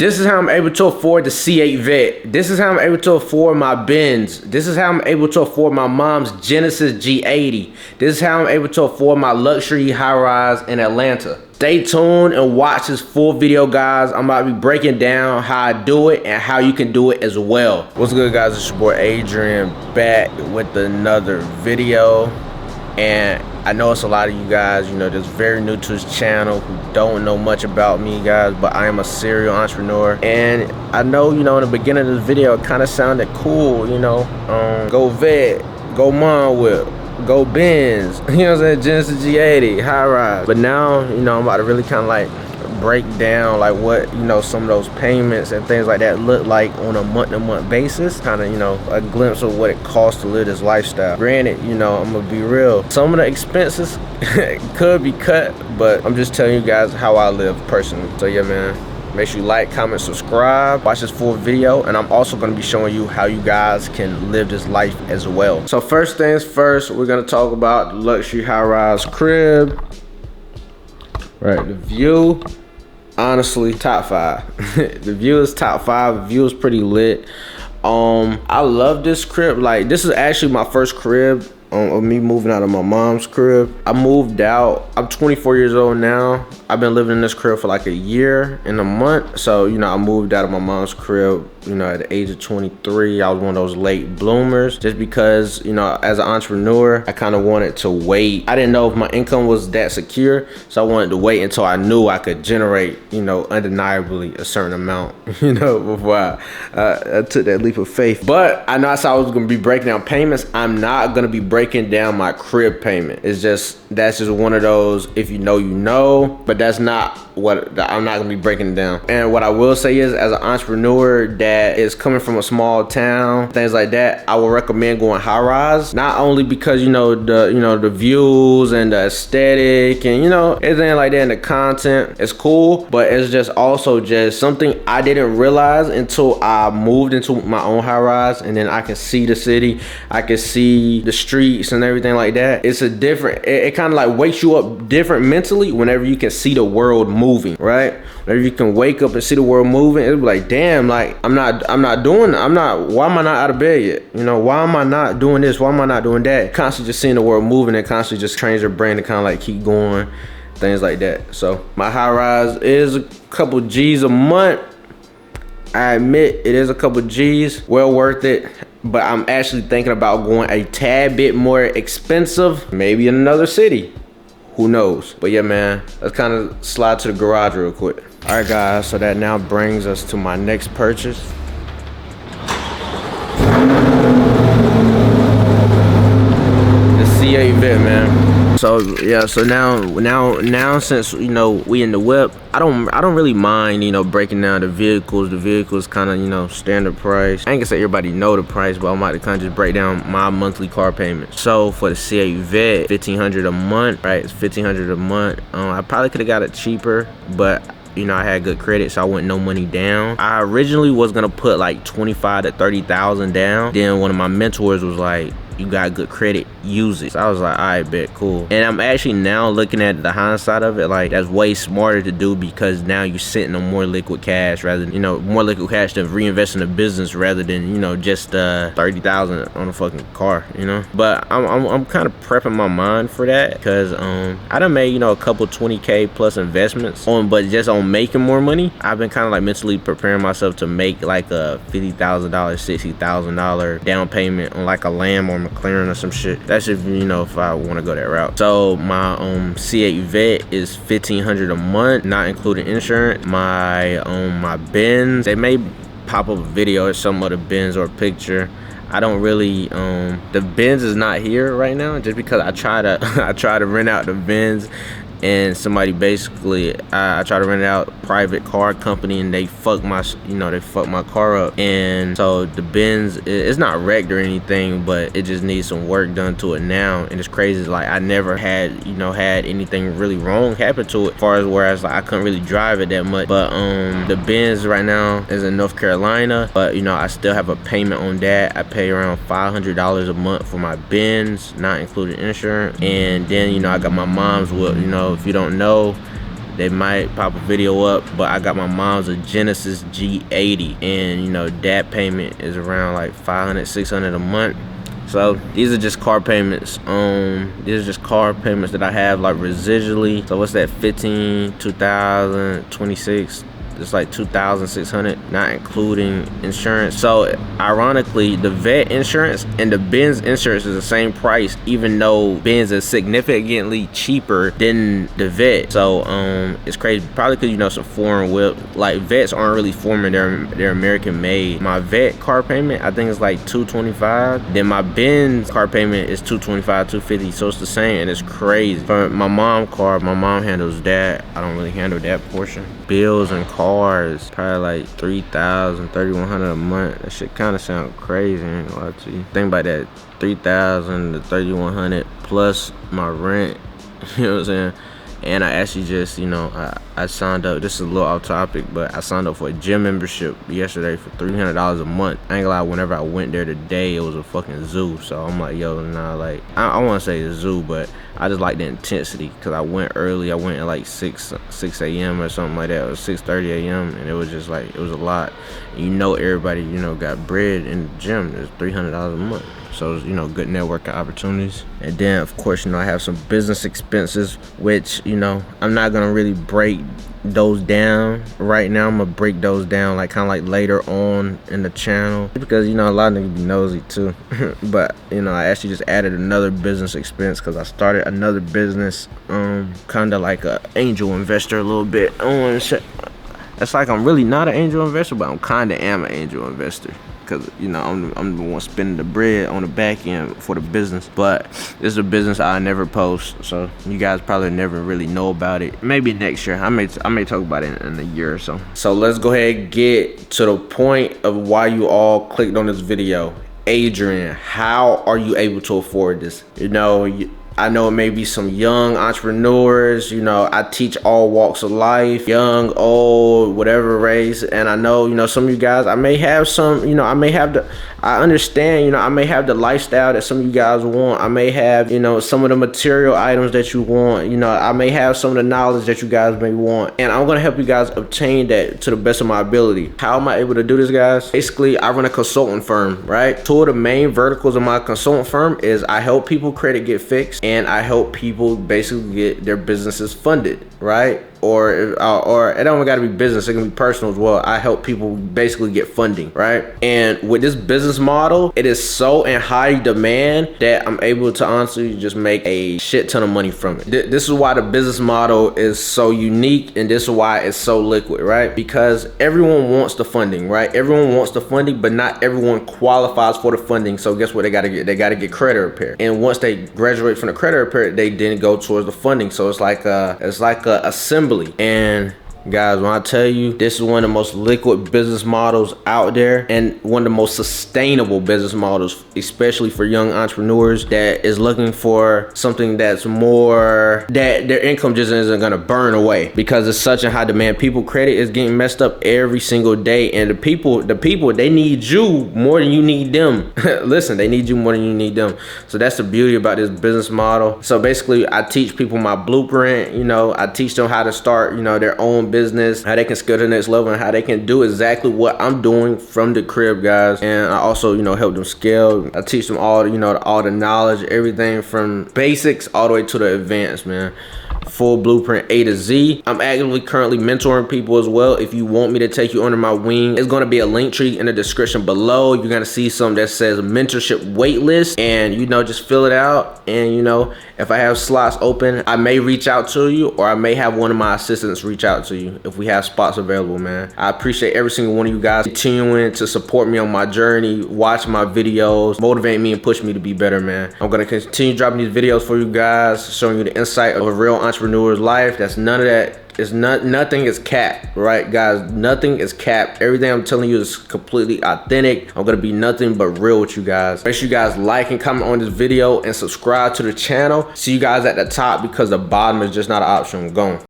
This is how I'm able to afford the C8 Vet. This is how I'm able to afford my Benz. This is how I'm able to afford my mom's Genesis G80. This is how I'm able to afford my luxury Highrise in Atlanta. Stay tuned and watch this full video, guys. I'm about to be breaking down how I do it and how you can do it as well. What's good, guys? It's your boy Adrian back with another video. And I know it's a lot of you guys, you know, that's very new to this channel who don't know much about me, guys, but I am a serial entrepreneur. And I know, you know, in the beginning of this video, it kind of sounded cool, you know, go vet, go mom whip, go Benz, you know what I'm saying, Genesis G80, Highrise. But now, you know, I'm about to really kind of like break down like what, you know, some of those payments and things like that look like on a month-to-month basis. Kind of, you know, a glimpse of what it costs to live this lifestyle. Granted, you know, I'm gonna be real, some of the expenses could be cut, but I'm just telling you guys how I live personally. So yeah, man, make sure you like, comment, subscribe, watch this full video, and I'm also going to be showing you how you guys can live this life as well. So first things first, we're going to talk about the luxury Highrise crib. Right, the view, honestly, top 5. The view is top 5. The view is pretty lit. I love this crib. Like, this is actually my first crib. Of me moving out of my mom's crib. I moved out, I'm 24 years old now. I've been living in this crib for like a year and a month. So, you know, I moved out of my mom's crib, you know, at the age of 23. I was one of those late bloomers just because, you know, as an entrepreneur, I kind of wanted to wait. I didn't know if my income was that secure. So I wanted to wait until I knew I could generate, you know, undeniably a certain amount, you know, before I took that leap of faith. But I know I said I was going to be breaking down payments. I'm not going to be breaking down my crib payment. It's just, that's just one of those, if you know, you know, but that's not what, I'm not gonna be breaking it down. And what I will say is, as an entrepreneur that is coming from a small town, things like that, I would recommend going Highrise. Not only because, you know, the views and the aesthetic and, you know, everything like that, and the content is cool, but it's just also just something I didn't realize until I moved into my own Highrise, and then I can see the city, I can see the streets and everything like that. It's a different, it kind of like wakes you up different mentally whenever you can see the world moving, right? Whenever you can wake up and see the world moving, it'll be like, damn, like why am I not out of bed yet? You know, why am I not doing this? Why am I not doing that? Constantly just seeing the world moving and constantly just trains your brain to kind of like keep going, things like that. So my Highrise is a couple G's a month. I admit it is a couple G's, well worth it. But I'm actually thinking about going a tad bit more expensive, maybe in another city. Who knows? But yeah, man, let's kind of slide to the garage real quick. All right, guys, so that now brings us to my next purchase. The C8 Vet, man. So yeah, so now since, you know, we in the whip, I don't really mind, you know, breaking down the vehicles. The vehicles kind of, you know, standard price. I ain't gonna say everybody know the price, but I'm about to kind of just break down my monthly car payment. So for the C8 Vet, $1,500 a month, right? It's $1,500 a month. I probably could have got it cheaper, but you know, I had good credit, so I went no money down. I originally was gonna put like 25 to 30,000 down. Then one of my mentors was like, you got good credit, use it. So I was like, all right, bet, cool. And I'm actually now looking at the hindsight of it, like that's way smarter to do because now you're sitting on more liquid cash rather than, you know, more liquid cash to reinvest in the business rather than, you know, just 30,000 on a fucking car, you know. But I'm kind of prepping my mind for that because I done made, you know, a couple 20K plus investments but just on making more money. I've been kind of like mentally preparing myself to make like a $50,000, $60,000 down payment on like a Lamb or McLaren or some shit. That's if, you know, if I want to go that route. So my C8 Vet is $1,500 a month, not including insurance. My Benz, they may pop up a video or some of the Benz or a picture. I don't really the Benz is not here right now just because I try to rent out the Benz, and somebody basically I tried to rent it out a private car company, and they fucked my car up. And so the Benz, it's not wrecked or anything, but it just needs some work done to it now. And it's crazy, like I never had anything really wrong happen to it, as far as whereas like I couldn't really drive it that much. But the Benz right now is in North Carolina, but you know, I still have a payment on that. I pay around $500 a month for my Benz, not including insurance. And then, you know, I got my mom's whip. You know, if you don't know, they might pop a video up. But I got my mom's a Genesis G80, and you know that payment is around like 500, 600 a month. So these are just car payments. These are just car payments that I have like residually. So what's that? 15, 2000, 26. It's like 2,600, not including insurance. So ironically, the vet insurance and the Benz insurance is the same price, even though Benz is significantly cheaper than the vet. So it's crazy. Probably because, you know, some foreign whip. Like vets aren't really foreign, they're American made. My vet car payment, I think it's like $225. Then my Benz car payment is $225, $250. So it's the same, and it's crazy. For my mom car, my mom handles that. I don't really handle that portion. Bills and cars, probably like 3,000, 3,100 a month. That shit kind of sound crazy. I ain't gonna lie to you. Think about that, 3,000 to 3,100 plus my rent. You know what I'm saying? And I actually just, you know, I signed up. This is a little off topic, but I signed up for a gym membership yesterday for $300 a month. I ain't gonna lie, whenever I went there today, it was a fucking zoo. So I'm like, yo, nah, like, I want to say a zoo, but I just like the intensity because I went early. I went at like 6 a.m. or something like that, or 6:30 a.m. And it was just like, it was a lot. And you know, everybody, you know, got bread in the gym. It's $300 a month. So, you know, good networking opportunities. And then, of course, you know, I have some business expenses, which, you know, I'm not going to really break those down right now. I'm going to break those down, like, kind of like later on in the channel. Because, you know, a lot of niggas be nosy, too. But, you know, I actually just added another business expense because I started another business, kind of like a angel investor a little bit. I don't want to say, it's like I'm really not an angel investor, but I'm kind of am an angel investor. Because, you know, I'm the one spending the bread on the back end for the business. But this is a business I never post, so you guys probably never really know about it. Maybe next year. I may talk about it in a year or so. So let's go ahead and get to the point of why you all clicked on this video. Adrian, how are you able to afford this? You know, I know it may be some young entrepreneurs, you know, I teach all walks of life, young, old, whatever race. And I know, you know, some of you guys, I may have some, you know, I understand, you know, I may have the lifestyle that some of you guys want. I may have, you know, some of the material items that you want. You know, I may have some of the knowledge that you guys may want. And I'm going to help you guys obtain that to the best of my ability. How am I able to do this, guys? Basically, I run a consulting firm, right? Two of the main verticals of my consulting firm is I help people credit get fixed, and I help people basically get their businesses funded, right? Or it don't gotta be business, it can be personal as well. I help people basically get funding, right? And with this business model, it is so in high demand that I'm able to honestly just make a shit ton of money from it. This is why the business model is so unique, and this is why it's so liquid, right? Because everyone wants the funding, right? Everyone wants the funding, but not everyone qualifies for the funding. So guess what they gotta get? They gotta get credit repair. And once they graduate from the credit repair, they then go towards the funding. So it's like a assembly. And guys, when I tell you, this is one of the most liquid business models out there, and one of the most sustainable business models, especially for young entrepreneurs that is looking for something that's more, that their income just isn't gonna burn away because it's such a high demand. People credit is getting messed up every single day, and the people, they need you more than you need them. Listen, they need you more than you need them. So that's the beauty about this business model. So basically, I teach people my blueprint. You know, I teach them how to start, you know, their own business, how they can scale to the next level, and how they can do exactly what I'm doing from the crib, guys. And I also, you know, help them scale. I teach them all, you know, all the knowledge, everything from basics all the way to the advanced, man. Full blueprint A to Z. I'm actively currently mentoring people as well. If you want me to take you under my wing, it's going to be a link tree in the description below. You're going to see something that says mentorship waitlist, and you know, just fill it out. And you know, if I have slots open, I may reach out to you, or I may have one of my assistants reach out to you if we have spots available, man. I appreciate every single one of you guys continuing to support me on my journey, watch my videos, motivate me and push me to be better, man. I'm going to continue dropping these videos for you guys, showing you the insight of a real entrepreneur's life. That's none of that. It's nothing is capped, right, guys? Nothing is capped. Everything I'm telling you is completely authentic. I'm gonna be nothing but real with you guys. Make sure you guys like and comment on this video and subscribe to the channel. See you guys at the top, because the bottom is just not an option. Go on.